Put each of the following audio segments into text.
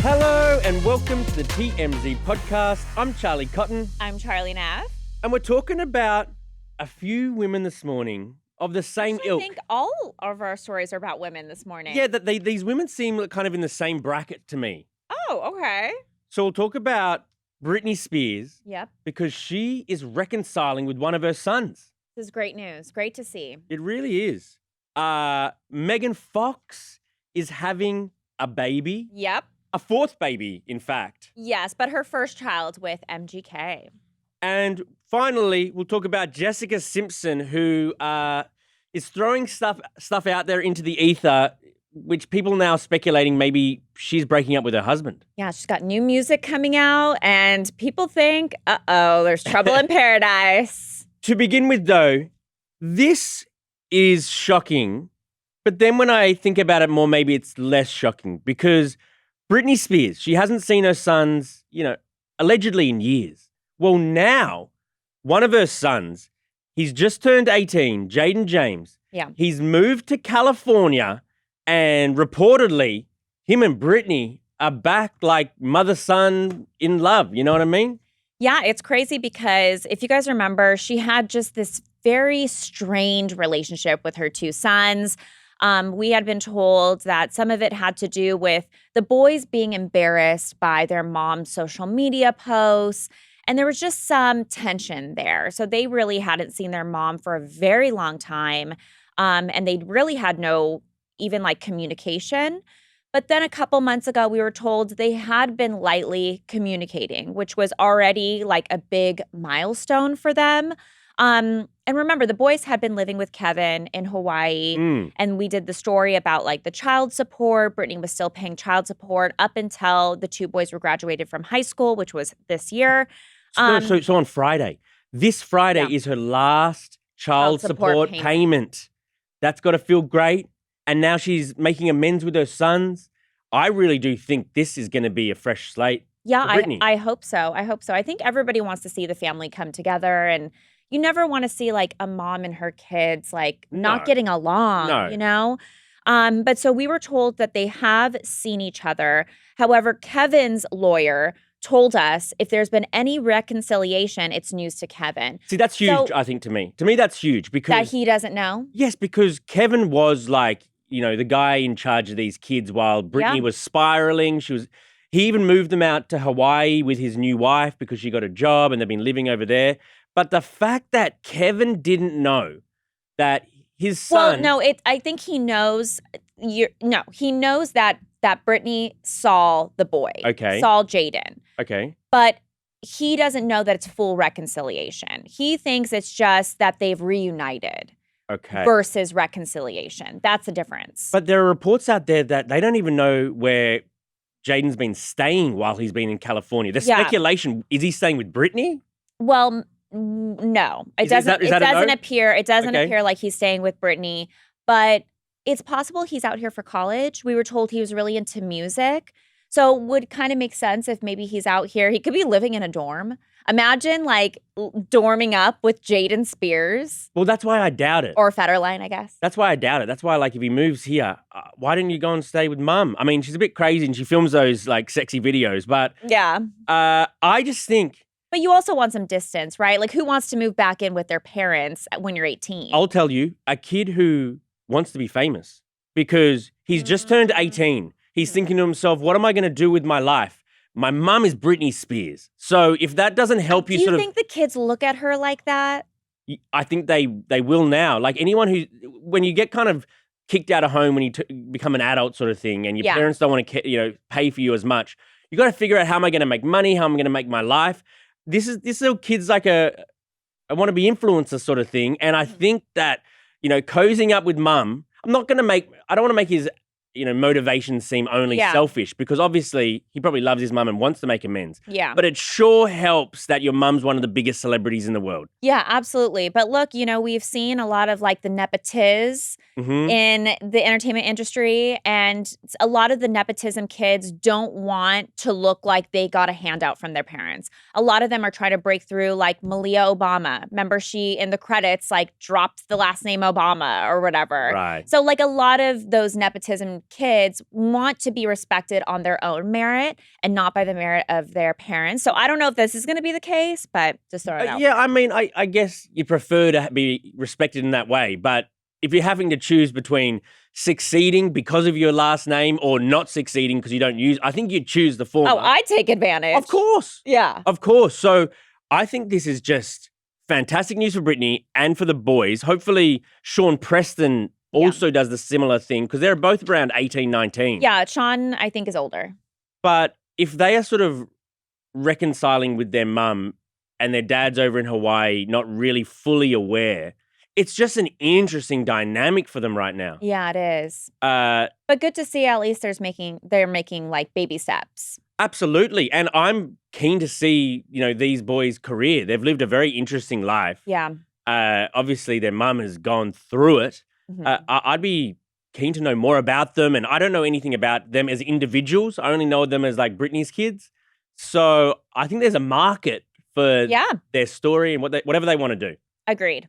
Hello and welcome to the TMZ podcast. I'm Charlie Cotton. I'm Charlie Neff. And we're talking about a few women this morning of the same ilk. I think all of our stories are about women this morning. Yeah, that these women seem kind of in the same bracket to me. Oh, okay. So we'll talk about Britney Spears. Yep. Because she is reconciling with one of her sons. This is great news. Great to see. It really is. Megan Fox is having a baby. Yep. A fourth baby, in fact. Yes, but her first child with MGK. And finally, we'll talk about Jessica Simpson, who is throwing stuff out there into the ether, which people now are speculating maybe she's breaking up with her husband. Yeah, she's got new music coming out, and people think, there's trouble in paradise. To begin with, though, this is shocking. But then when I think about it more, maybe it's less shocking because Britney Spears, she hasn't seen her sons, allegedly in years. Well, now, one of her sons, he's just turned 18, Jayden James. Yeah. He's moved to California and reportedly him and Britney are back like mother-son in love. You know what I mean? Yeah, it's crazy because if you guys remember, she had just this very strained relationship with her two sons. We had been told that some of it had to do with the boys being embarrassed by their mom's social media posts. And there was just some tension there. So they really hadn't seen their mom for a very long time. And they really had no even communication. But then a couple months ago, we were told they had been lightly communicating, which was already a big milestone for them. And remember, the boys had been living with Kevin in Hawaii, and we did the story about the child support. Britney was still paying child support up until the two boys were graduated from high school, which was this year. So on Friday, this Friday is her last child support payment. That's got to feel great. And now she's making amends with her sons. I really do think this is going to be a fresh slate. Yeah, for Britney. I hope so. I hope so. I think everybody wants to see the family come together, and you never want to see a mom and her kids not getting along, But so we were told that they have seen each other. However, Kevin's lawyer told us if there's been any reconciliation, it's news to Kevin. See, that's huge, I think, to me. To me, that's huge because... That he doesn't know? Yes, because Kevin was the guy in charge of these kids while Britney was spiraling. He even moved them out to Hawaii with his new wife because she got a job and they've been living over there. But the fact that Kevin didn't know that his son... Well, no, I think he knows... he knows that Britney saw the boy. Okay. Saw Jayden. Okay. But he doesn't know that it's full reconciliation. He thinks it's just that they've reunited. Okay. Versus reconciliation. That's the difference. But there are reports out there that they don't even know where Jayden's been staying while he's been in California. The speculation, is he staying with Britney? Well, no. It doesn't appear like he's staying with Britney, but it's possible he's out here for college. We were told he was really into music. So it would kind of make sense if maybe he's out here. He could be living in a dorm. Imagine dorming up with Jayden Spears. Well, that's why I doubt it. Or Federline, I guess. That's why I doubt it. That's why if he moves here, why didn't you go and stay with mum? I mean, she's a bit crazy and she films those sexy videos, but yeah. I just think... But you also want some distance, right? Who wants to move back in with their parents when you're 18? I'll tell you, a kid who wants to be famous because he's just turned 18. He's thinking to himself, what am I going to do with my life? My mum is Britney Spears. So if that doesn't help you Do you think the kids look at her like that? I think they will now. Anyone who, when you get kind of kicked out of home when you become an adult sort of thing and your parents don't want to, pay for you as much, you got to figure out how am I going to make money? How am I going to make my life? This little kid's I want to be influencer sort of thing. And I think that, cozying up with mum, I don't want to make his motivation seem only selfish because obviously he probably loves his mum and wants to make amends. Yeah. But it sure helps that your mum's one of the biggest celebrities in the world. Yeah, absolutely. But look, we've seen a lot of the nepotiz in the entertainment industry, and a lot of the nepotism kids don't want to look like they got a handout from their parents. A lot of them are trying to break through, Malia Obama. Remember, she in the credits dropped the last name Obama or whatever. Right. So a lot of those nepotism kids want to be respected on their own merit and not by the merit of their parents. So I don't know if this is going to be the case, but just throw it out. Yeah, I mean, I guess you prefer to be respected in that way, but if you're having to choose between succeeding because of your last name or not succeeding because you don't use, I think you'd choose the former. Oh, I take advantage. Of course. Yeah. Of course. So I think this is just fantastic news for Britney and for the boys. Hopefully Sean Preston also does the similar thing because they're both around 18, 19. Yeah, Sean, I think, is older. But if they are sort of reconciling with their mum and their dad's over in Hawaii, not really fully aware, it's just an interesting dynamic for them right now. Yeah, it is. But good to see at least they're making like baby steps. Absolutely. And I'm keen to see, these boys' career. They've lived a very interesting life. Yeah. Obviously, their mum has gone through it. Mm-hmm. I'd be keen to know more about them. And I don't know anything about them as individuals. I only know them as like Britney's kids. So I think there's a market for their story and whatever they want to do. Agreed.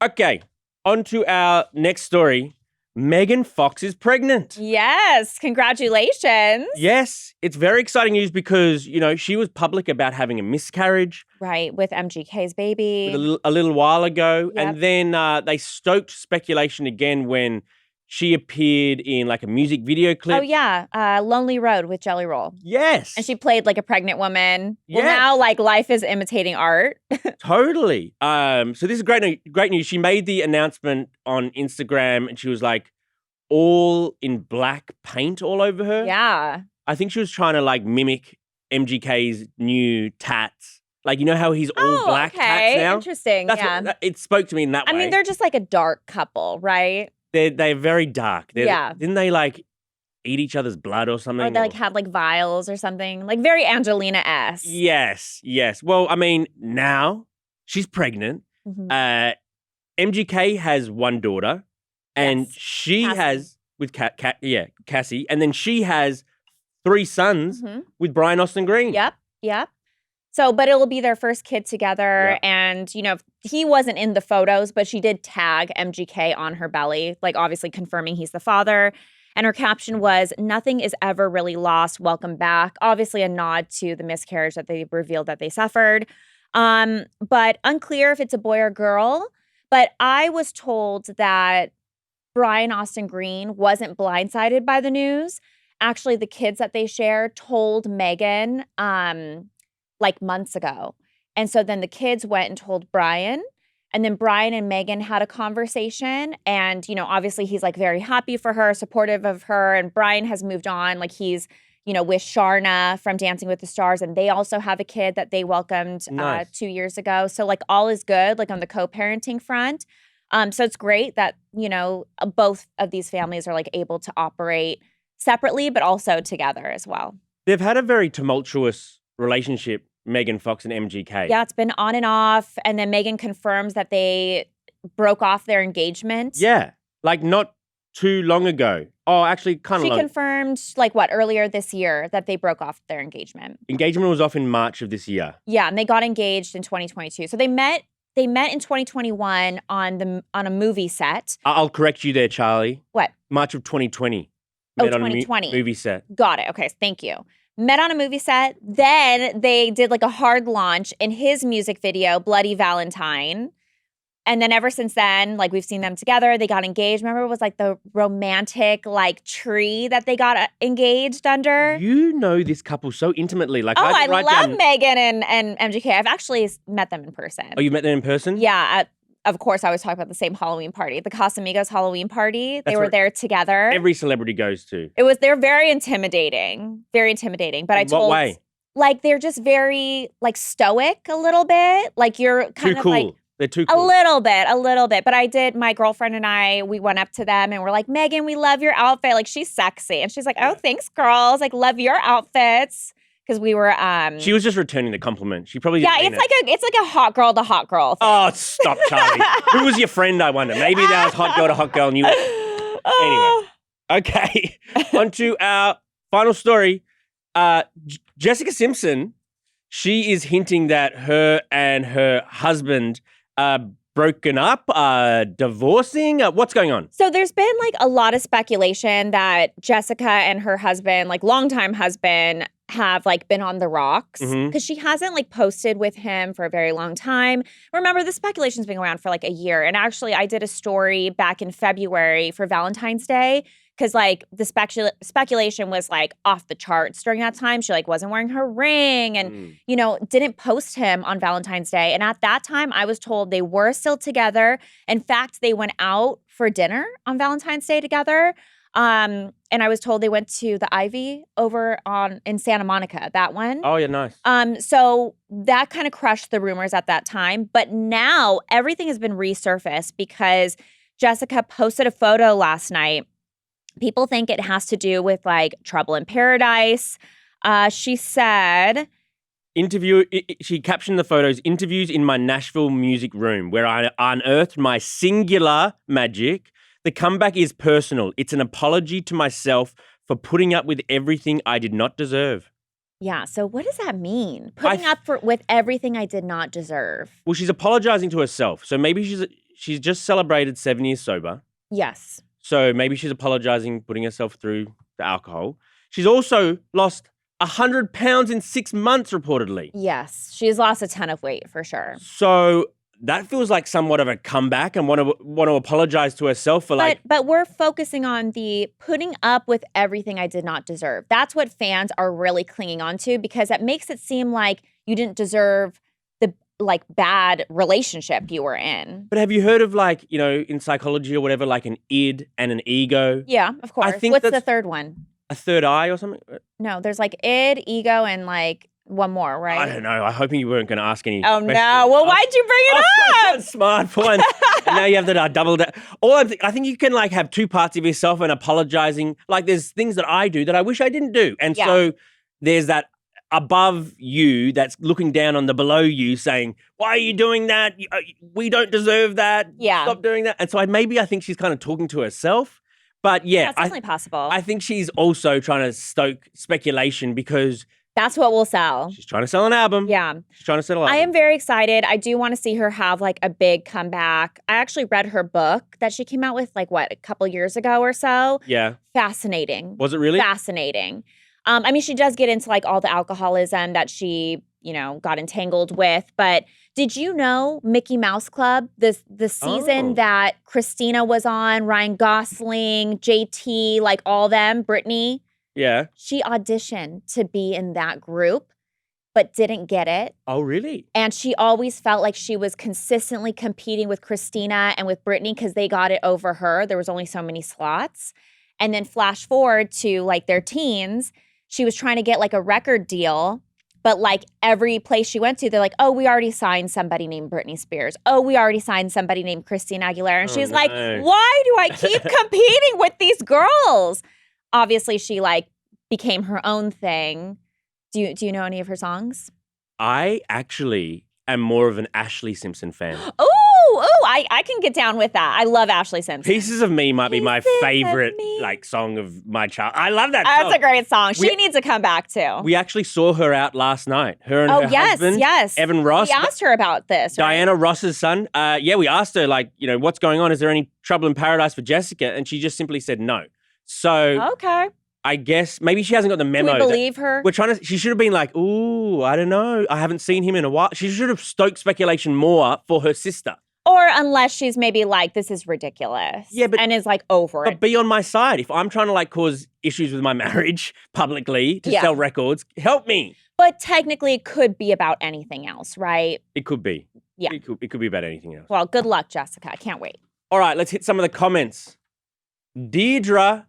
Okay, on to our next story. Megan Fox is pregnant. Yes, congratulations. Yes, it's very exciting news because, she was public about having a miscarriage. Right, with MGK's baby. A little while ago. Yep. And then they stoked speculation again when she appeared in like a music video clip. Oh, yeah, Lonely Road with Jelly Roll. Yes. And she played like a pregnant woman. Yes. Well, now like life is imitating art. Totally. So this is great news. She made the announcement on Instagram and she was like all in black paint all over her. Yeah. I think she was trying to like mimic MGK's new tats. Like, how he's all black tats now? Interesting. It spoke to me in that way. I mean, they're just like a dark couple, right? They're very dark. Yeah. Didn't they like eat each other's blood or something? Or they like had like vials or something. Like very Angelina-esque. Yes. Well, I mean, now she's pregnant. Mm-hmm. MGK has one daughter and she Cassie. has with Cassie. And then she has 3 sons with Brian Austin Green. Yep. So, but it will be their first kid together. Yeah. And, he wasn't in the photos, but she did tag MGK on her belly, like obviously confirming he's the father. And her caption was, "Nothing is ever really lost. Welcome back." Obviously a nod to the miscarriage that they revealed that they suffered. But unclear if it's a boy or girl. But I was told that Brian Austin Green wasn't blindsided by the news. Actually, the kids that they shared told Megan like months ago. And so then the kids went and told Brian. And then Brian and Megan had a conversation. And, obviously he's like very happy for her, supportive of her. And Brian has moved on. Like he's, with Sharna from Dancing with the Stars. And they also have a kid that they welcomed Nice. 2 years ago. So like all is good, like on the co-parenting front. So it's great that, both of these families are like able to operate separately, but also together as well. They've had a very tumultuous relationship, Megan Fox and MGK. Yeah, it's been on and off. And then Megan confirms that they broke off their engagement. Yeah, like not too long ago. Oh, actually kind of She long. confirmed earlier this year that they broke off their engagement. Engagement was off in March of this year. Yeah, and they got engaged in 2022. So they met in 2021 on a movie set. I'll correct you there, Charlie. What? March of 2020. Oh, Met on a 2020. movie set. Got it. Okay, thank you. Met on a movie set. Then they did like a hard launch in his music video, Bloody Valentine. And then ever since then, like we've seen them together. They got engaged. Remember it was like the romantic like tree that they got engaged under? You know this couple so intimately. Like I love Megan and MGK. I've actually met them in person. Oh, you met them in person? Yeah. Of course, I was talking about the same Halloween party, the Casamigos Halloween party. They were there together. Every celebrity goes to. They're very intimidating. Very intimidating. But What way? Like they're just very like stoic a little bit. Like you're kind of cool. like They're too cool. a little bit. But my girlfriend and we went up to them and we're like, "Megan, we love your outfit. Like she's sexy." And she's like, "Oh, thanks, girls. Like love your outfits." Because we were She was just returning the compliment. She probably it's like a hot girl to hot girl thing. Oh, stop, Charlie. Who was your friend, I wonder? Maybe that was hot girl to hot girl and you Anyway. Okay. On to our final story. Jessica Simpson, she is hinting that her and her husband are broken up, divorcing? What's going on? So there's been like a lot of speculation that Jessica and her husband, like longtime husband, have like been on the rocks because she hasn't like posted with him for a very long time. Remember, the speculation's been around for like a year. And actually, I did a story back in February for Valentine's Day because like the speculation was like off the charts during that time. She like wasn't wearing her ring and, you know, didn't post him on Valentine's Day. And at that time, I was told they were still together. In fact, they went out for dinner on Valentine's Day together. And I was told they went to the Ivy over in Santa Monica, that one. Oh, yeah, nice. So that kind of crushed the rumors at that time. But now everything has been resurfaced because Jessica posted a photo last night. People think it has to do with like trouble in paradise. She said... She captioned the photos, interviews in my Nashville music room where I unearthed my singular magic. The comeback is personal. It's an apology to myself for putting up with everything I did not deserve. Yeah, so what does that mean? Putting up with everything I did not deserve. Well, she's apologizing to herself. So maybe she's just celebrated 7 years sober. Yes. So maybe she's apologizing, putting herself through the alcohol. She's also lost 100 pounds in 6 months, reportedly. Yes, she's lost a ton of weight for sure. So that feels like somewhat of a comeback and want to apologize to herself for But we're focusing on the putting up with everything I did not deserve. That's what fans are really clinging on to because that makes it seem like you didn't deserve the like bad relationship you were in. But have you heard of like, you know, in psychology or whatever, like an id and an ego? Yeah, of course. What's the third one? A third eye or something? No, there's like id, ego, and like one more, right? I don't know. I'm hoping you weren't going to ask any questions. No. Well, why'd you bring it up? So smart for once. And now you have to double that. I think you can like have two parts of yourself and apologizing. Like there's things that I do that I wish I didn't do. And so there's that above you that's looking down on the below you saying, why are you doing that? We don't deserve that. Yeah. Stop doing that. And so I think she's kind of talking to herself. But yeah, that's definitely possible. I think she's also trying to stoke speculation because that's what will sell. She's trying to sell an album. Yeah. She's trying to sell an album. I am very excited. I do want to see her have like a big comeback. I actually read her book that she came out with like a couple years ago or so. Yeah. Fascinating. Was it really? Fascinating. I mean, she does get into like all the alcoholism that she, you know, got entangled with. But did you know Mickey Mouse Club, the season that Christina was on, Ryan Gosling, JT, like all them, Britney? Yeah. She auditioned to be in that group, but didn't get it. Oh, really? And she always felt like she was consistently competing with Christina and with Britney because they got it over her. There was only so many slots. And then flash forward to like their teens, she was trying to get like a record deal. But like every place she went to, they're like, oh, we already signed somebody named Britney Spears. Oh, we already signed somebody named Christina Aguilera. And she's like, why do I keep competing with these girls? Obviously, she like became her own thing. Do you know any of her songs? I actually am more of an Ashlee Simpson fan. I can get down with that. I love Ashlee Simpson. Pieces of Me might be my favorite like song of my child. I love that song. That's a great song. She needs to come back too. We actually saw her out last night. Her and her husband, Evan Ross. We asked her about this. Right? Diana Ross's son. We asked her like, you know, what's going on? Is there any trouble in paradise for Jessica? And she just simply said no. So okay. I guess maybe she hasn't got the memo. Do we believe her? She should have been like, ooh, I don't know. I haven't seen him in a while. She should have stoked speculation more for her sister. Or unless she's maybe like, this is ridiculous. Yeah, and is like over it. But be on my side. If I'm trying to like cause issues with my marriage publicly to sell records, help me. But technically it could be about anything else, right? It could be. Yeah. It could be about anything else. Well, good luck, Jessica. I can't wait. All right, let's hit some of the comments. Deirdre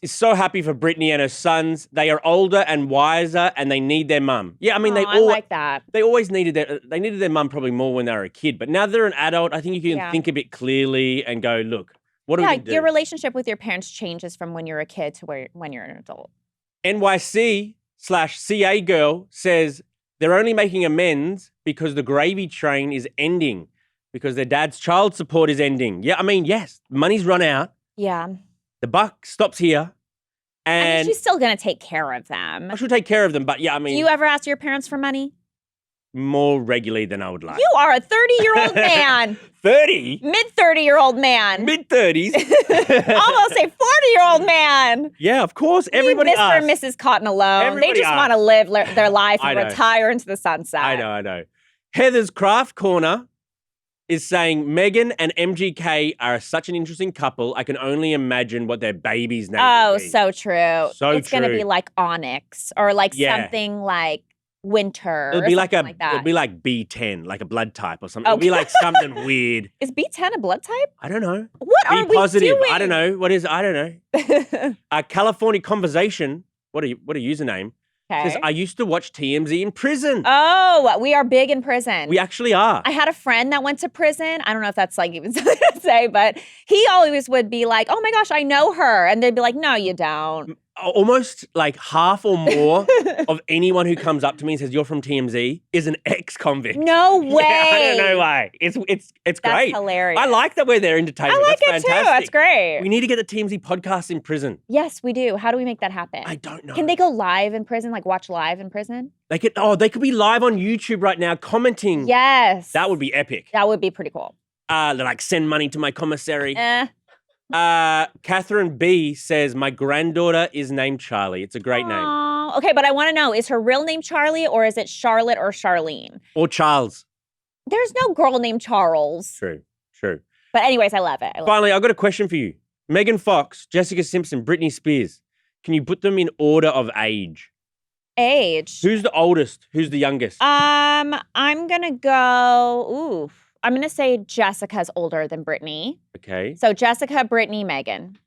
is so happy for Britney and her sons. They are older and wiser, and they need their mum. Yeah, I mean, I like that. They always needed their mum probably more when they were a kid, but now they're an adult. I think you can think a bit clearly and go, look, what do we do? Your relationship with your parents changes from when you're a kid to when you're an adult. NYC/CA girl says they're only making amends because the gravy train is ending, because their dad's child support is ending. Yeah, I mean, yes, money's run out. Yeah. The buck stops here. And she's still going to take care of them. I should take care of them, but yeah, I mean. Do you ever ask your parents for money? more regularly than I would like. You are a 30-year-old man. 30? Mid-30-year-old man. Mid-30s? Almost a 40-year-old man. Yeah, of course. Everybody Mr. asks. and Mrs. Cotton alone. Everybody They just want asks. to live their life and I know. retire into the sunset. I know. Heather's Craft Corner is saying Megan and MGK are such an interesting couple. I can only imagine what their baby's name would be. So true. So it's going to true. be like Onyx or like Yeah. something like Winter. It'll be like that. it'll be like B10, like a blood type or something. Okay. It'll be like something weird. Is B10 a blood type? I don't know. What are Be positive. we doing? I don't know. What is? I don't know. California Conversation. What a username. Says, Okay. I used to watch TMZ in prison. Oh, we are big in prison. We actually are. I had a friend that went to prison. I don't know if that's like even something to say, but he always would be like, oh my gosh, I know her. And they'd be like, no, you don't. Almost like half or more of anyone who comes up to me and says, you're from TMZ is an ex-convict. No way. Yeah, I don't know why. It's That's great. hilarious. I like that we're their entertainment. I like That's it fantastic. too. That's great. We need to get the TMZ podcast in prison. Yes, we do. How do we make that happen? I don't know. Can they go live in prison, like watch live in prison? They could be live on YouTube right now commenting. Yes. That would be epic. That would be pretty cool. They're like, send money to my commissary. Eh. Catherine B says, my granddaughter is named Charlie. It's a great name. Aw. Okay, but I want to know, is her real name Charlie or is it Charlotte or Charlene? Or Charles. There's no girl named Charles. True. But anyways, I love it. Finally, I've got a question for you. Megan Fox, Jessica Simpson, Britney Spears. Can you put them in order of age? Age. Who's the oldest? Who's the youngest? I'm gonna go. I'm gonna say Jessica's older than Britney. Okay. So Jessica, Britney, Megan.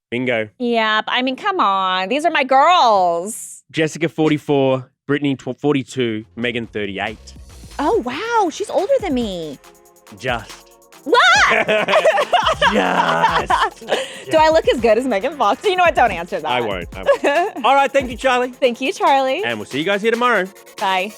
Bingo. Yeah, I mean, come on, these are my girls. Jessica 44, Britney 42, Megan 38. Oh wow, she's older than me. Just. What? Just. Do I look as good as Megan Fox? You know what? Don't answer that. I won't. All right. Thank you, Charlie. Thank you, Charlie. And we'll see you guys here tomorrow. Bye.